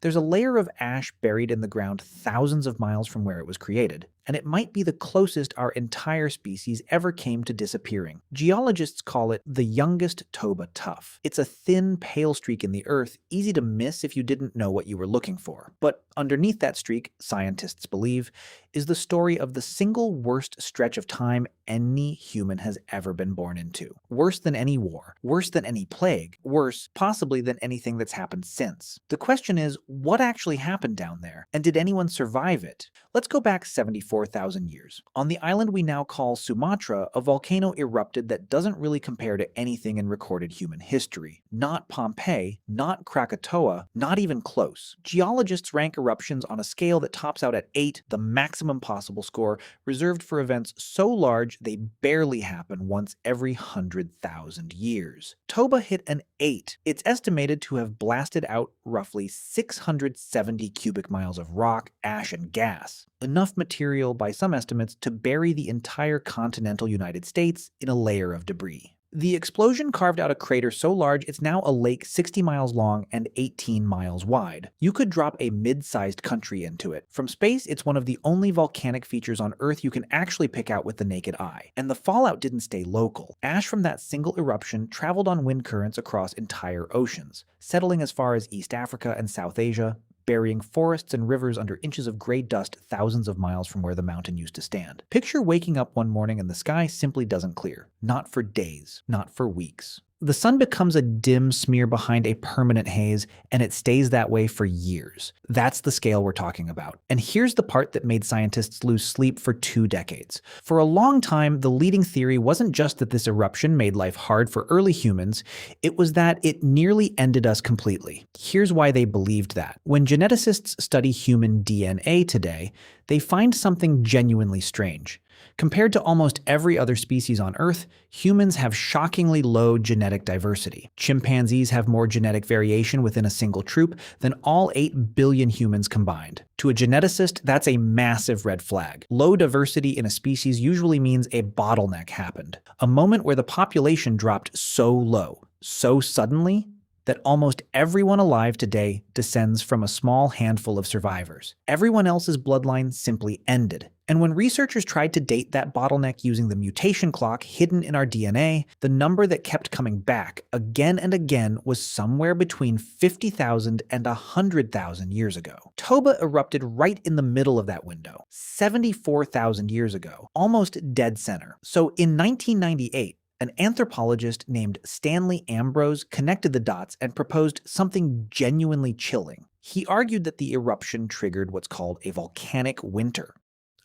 There's a layer of ash buried in the ground thousands of miles from where it was created, and it might be the closest our entire species ever came to disappearing. Geologists call it the youngest Toba tuff. It's a thin, pale streak in the earth, easy to miss if you didn't know what you were looking for. But underneath that streak, scientists believe, is the story of the single worst stretch of time any human has ever been born into. Worse than any war, worse than any plague, worse, possibly, than anything that's happened since. The question is, what actually happened down there? And did anyone survive it? Let's go back 74,000 years. On the island we now call Sumatra, a volcano erupted that doesn't really compare to anything in recorded human history. Not Pompeii, not Krakatoa, not even close. Geologists rank eruptions on a scale that tops out at 8, the maximum possible score, reserved for events so large they barely happen once every 100,000 years. Toba hit an 8. It's estimated to have blasted out roughly 670 cubic miles of rock, ash, and gas. Enough material, by some estimates, to bury the entire continental United States in a layer of debris. The explosion carved out a crater so large it's now a lake 60 miles long and 18 miles wide. You could drop a mid-sized country into it. From space, it's one of the only volcanic features on Earth you can actually pick out with the naked eye. And the fallout didn't stay local. Ash from that single eruption traveled on wind currents across entire oceans, settling as far as East Africa and South Asia, burying forests and rivers under inches of gray dust thousands of miles from where the mountain used to stand. Picture waking up one morning and the sky simply doesn't clear. Not for days, not for weeks. The sun becomes a dim smear behind a permanent haze, and it stays that way for years. That's the scale we're talking about. And here's the part that made scientists lose sleep for 2 decades. For a long time, the leading theory wasn't just that this eruption made life hard for early humans, it was that it nearly ended us completely. Here's why they believed that. When geneticists study human DNA today, they find something genuinely strange. Compared to almost every other species on Earth, humans have shockingly low genetic diversity. Chimpanzees have more genetic variation within a single troop than all 8 billion humans combined. To a geneticist, that's a massive red flag. Low diversity in a species usually means a bottleneck happened, a moment where the population dropped so low, so suddenly, that almost everyone alive today descends from a small handful of survivors. Everyone else's bloodline simply ended. And when researchers tried to date that bottleneck using the mutation clock hidden in our DNA, the number that kept coming back again and again was somewhere between 50,000 and 100,000 years ago. Toba erupted right in the middle of that window, 74,000 years ago, almost dead center. So in 1998, an anthropologist named Stanley Ambrose connected the dots and proposed something genuinely chilling. He argued that the eruption triggered what's called a volcanic winter,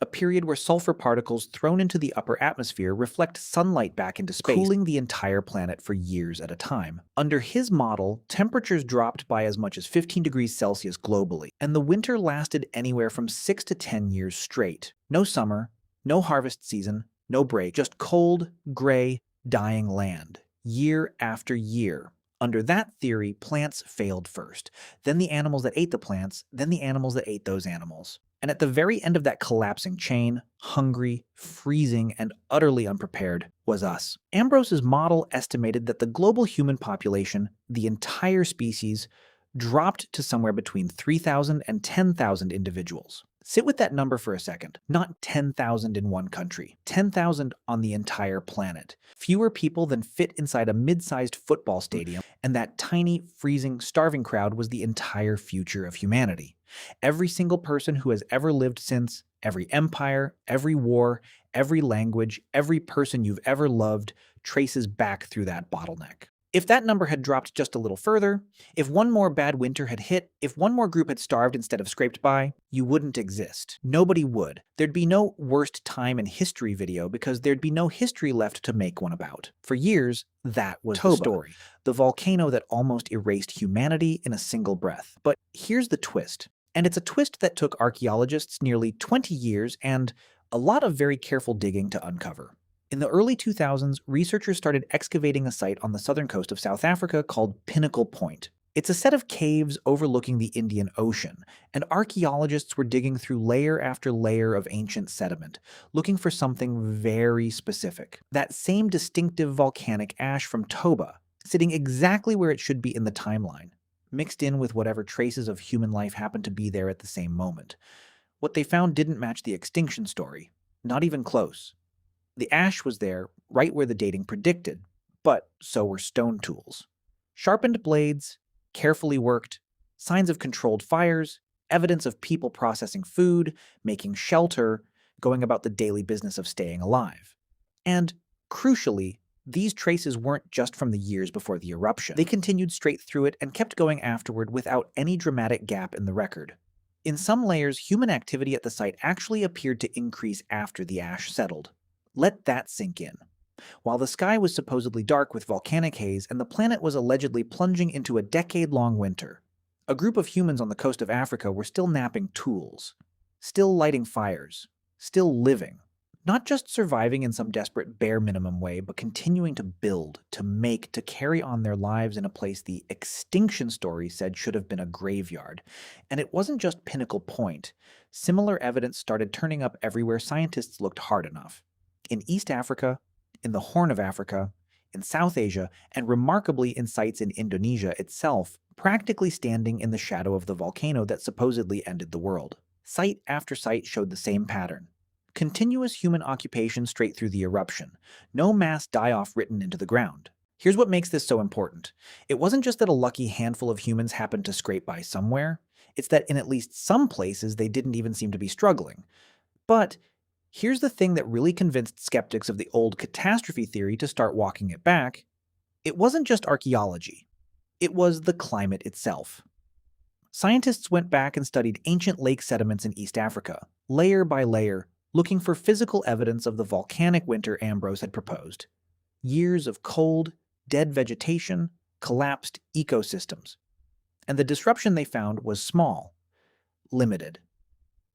a period where sulfur particles thrown into the upper atmosphere reflect sunlight back into space, cooling the entire planet for years at a time. Under his model, temperatures dropped by as much as 15 degrees Celsius globally, and the winter lasted anywhere from 6 to 10 years straight. No summer, no harvest season, no break, just cold, gray, dying land, year after year. Under that theory, plants failed first, then the animals that ate the plants, then the animals that ate those animals. And at the very end of that collapsing chain, hungry, freezing, and utterly unprepared, was us. Ambrose's model estimated that the global human population, the entire species, dropped to somewhere between 3,000 and 10,000 individuals. Sit with that number for a second. Not 10,000 in one country, 10,000 on the entire planet. Fewer people than fit inside a mid-sized football stadium, and that tiny, freezing, starving crowd was the entire future of humanity. Every single person who has ever lived since, every empire, every war, every language, every person you've ever loved traces back through that bottleneck. If that number had dropped just a little further, if one more bad winter had hit, if one more group had starved instead of scraped by, you wouldn't exist. Nobody would. There'd be no worst time in history video because there'd be no history left to make one about. For years, that was the story. The volcano that almost erased humanity in a single breath. But here's the twist. And it's a twist that took archaeologists nearly 20 years and a lot of very careful digging to uncover. In the early 2000s, researchers started excavating a site on the southern coast of South Africa called Pinnacle Point. It's a set of caves overlooking the Indian Ocean, and archaeologists were digging through layer after layer of ancient sediment, looking for something very specific. That same distinctive volcanic ash from Toba, sitting exactly where it should be in the timeline. mixed in with whatever traces of human life happened to be there at the same moment. What they found didn't match the extinction story, not even close. The ash was there, right where the dating predicted, but so were stone tools. Sharpened blades, carefully worked, signs of controlled fires, evidence of people processing food, making shelter, going about the daily business of staying alive. And, crucially, these traces weren't just from the years before the eruption. They continued straight through it and kept going afterward without any dramatic gap in the record. In some layers, human activity at the site actually appeared to increase after the ash settled. Let that sink in. While the sky was supposedly dark with volcanic haze and the planet was allegedly plunging into a decade-long winter, a group of humans on the coast of Africa were still napping tools, still lighting fires, still living. Not just surviving in some desperate bare minimum way, but continuing to build, to make, to carry on their lives in a place the Extinction story said should have been a graveyard. And it wasn't just Pinnacle Point. Similar evidence started turning up everywhere scientists looked hard enough. In East Africa, in the Horn of Africa, in South Asia, and remarkably in sites in Indonesia itself, practically standing in the shadow of the volcano that supposedly ended the world. Site after site showed the same pattern. Continuous human occupation straight through the eruption. No mass die-off written into the ground. Here's what makes this so important. It wasn't just that a lucky handful of humans happened to scrape by somewhere. It's that in at least some places they didn't even seem to be struggling. But here's the thing that really convinced skeptics of the old catastrophe theory to start walking it back. It wasn't just archaeology. It was the climate itself. Scientists went back and studied ancient lake sediments in East Africa, layer by layer, looking for physical evidence of the volcanic winter Ambrose had proposed. Years of cold, dead vegetation, collapsed ecosystems. And the disruption they found was small, limited.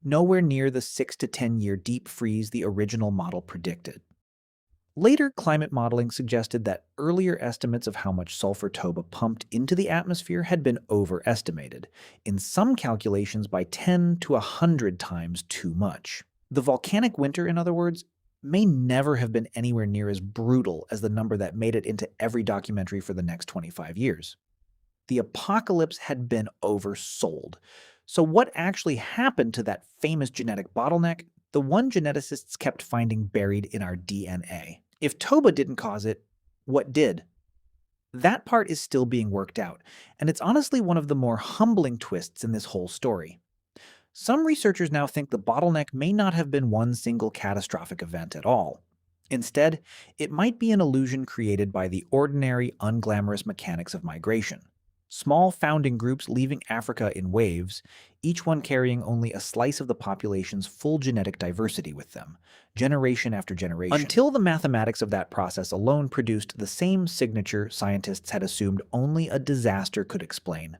Nowhere near the 6 to 10-year deep freeze the original model predicted. Later climate modeling suggested that earlier estimates of how much sulfur Toba pumped into the atmosphere had been overestimated, in some calculations by 10 to 100 times too much. The volcanic winter, in other words, may never have been anywhere near as brutal as the number that made it into every documentary for the next 25 years. The apocalypse had been oversold. So what actually happened to that famous genetic bottleneck, the one geneticists kept finding buried in our DNA? If Toba didn't cause it, what did? That part is still being worked out, and it's honestly one of the more humbling twists in this whole story. Some researchers now think the bottleneck may not have been one single catastrophic event at all. Instead, it might be an illusion created by the ordinary, unglamorous mechanics of migration. Small founding groups leaving Africa in waves, each one carrying only a slice of the population's full genetic diversity with them, generation after generation. Until the mathematics of that process alone produced the same signature scientists had assumed only a disaster could explain.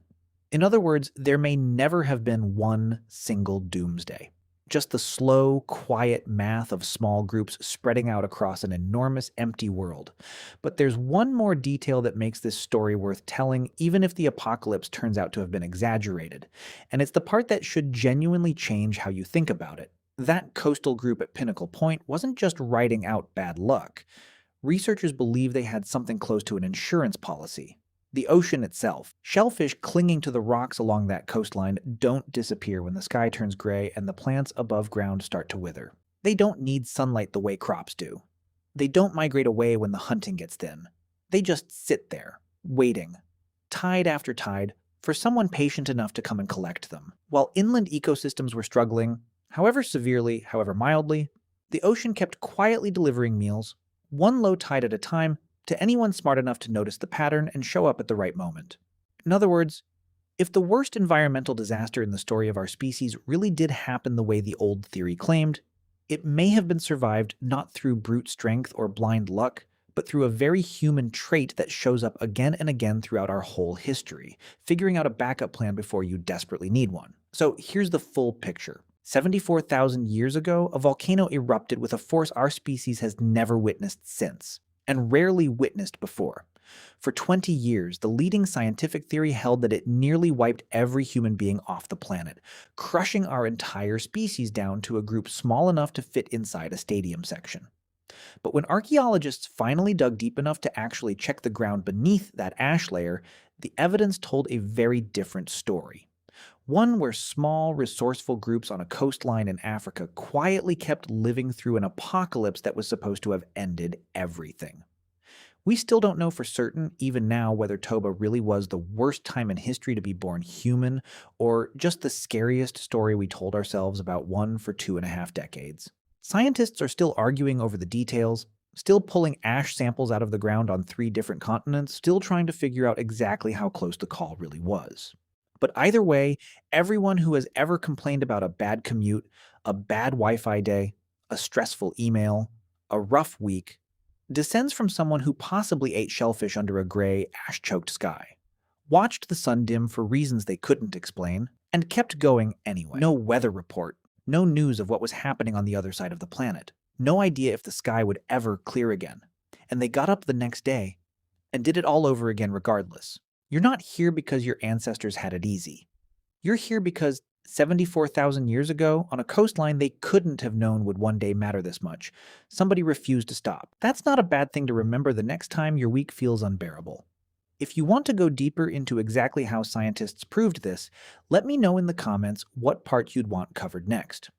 In other words, there may never have been one single doomsday. Just the slow, quiet math of small groups spreading out across an enormous empty world. But there's one more detail that makes this story worth telling, even if the apocalypse turns out to have been exaggerated. And it's the part that should genuinely change how you think about it. That coastal group at Pinnacle Point wasn't just riding out bad luck. Researchers believe they had something close to an insurance policy. The ocean itself. Shellfish clinging to the rocks along that coastline don't disappear when the sky turns gray and the plants above ground start to wither. They don't need sunlight the way crops do. They don't migrate away when the hunting gets thin. They just sit there, waiting, tide after tide, for someone patient enough to come and collect them. While inland ecosystems were struggling, however severely, however mildly, the ocean kept quietly delivering meals, one low tide at a time, to anyone smart enough to notice the pattern and show up at the right moment. In other words, if the worst environmental disaster in the story of our species really did happen the way the old theory claimed, it may have been survived not through brute strength or blind luck, but through a very human trait that shows up again and again throughout our whole history, figuring out a backup plan before you desperately need one. So here's the full picture. 74,000 years ago, a volcano erupted with a force our species has never witnessed since, and rarely witnessed before. For 20 years, the leading scientific theory held that it nearly wiped every human being off the planet, crushing our entire species down to a group small enough to fit inside a stadium section. But when archaeologists finally dug deep enough to actually check the ground beneath that ash layer, The evidence told a very different story. One where small, resourceful groups on a coastline in Africa quietly kept living through an apocalypse that was supposed to have ended everything. We still don't know for certain, even now, whether Toba really was the worst time in history to be born human, or just the scariest story we told ourselves about one for 2.5 decades. Scientists are still arguing over the details, still pulling ash samples out of the ground on 3 different continents, still trying to figure out exactly how close the call really was. But either way, everyone who has ever complained about a bad commute, a bad Wi Fi day, a stressful email, a rough week, descends from someone who possibly ate shellfish under a gray, ash choked sky, watched the sun dim for reasons they couldn't explain, and kept going anyway. No weather report, no news of what was happening on the other side of the planet, no idea if the sky would ever clear again. And they got up the next day and did it all over again regardless. You're not here because your ancestors had it easy. You're here because 74,000 years ago, on a coastline they couldn't have known would one day matter this much, somebody refused to stop. That's not a bad thing to remember the next time your week feels unbearable. If you want to go deeper into exactly how scientists proved this, let me know in the comments what part you'd want covered next.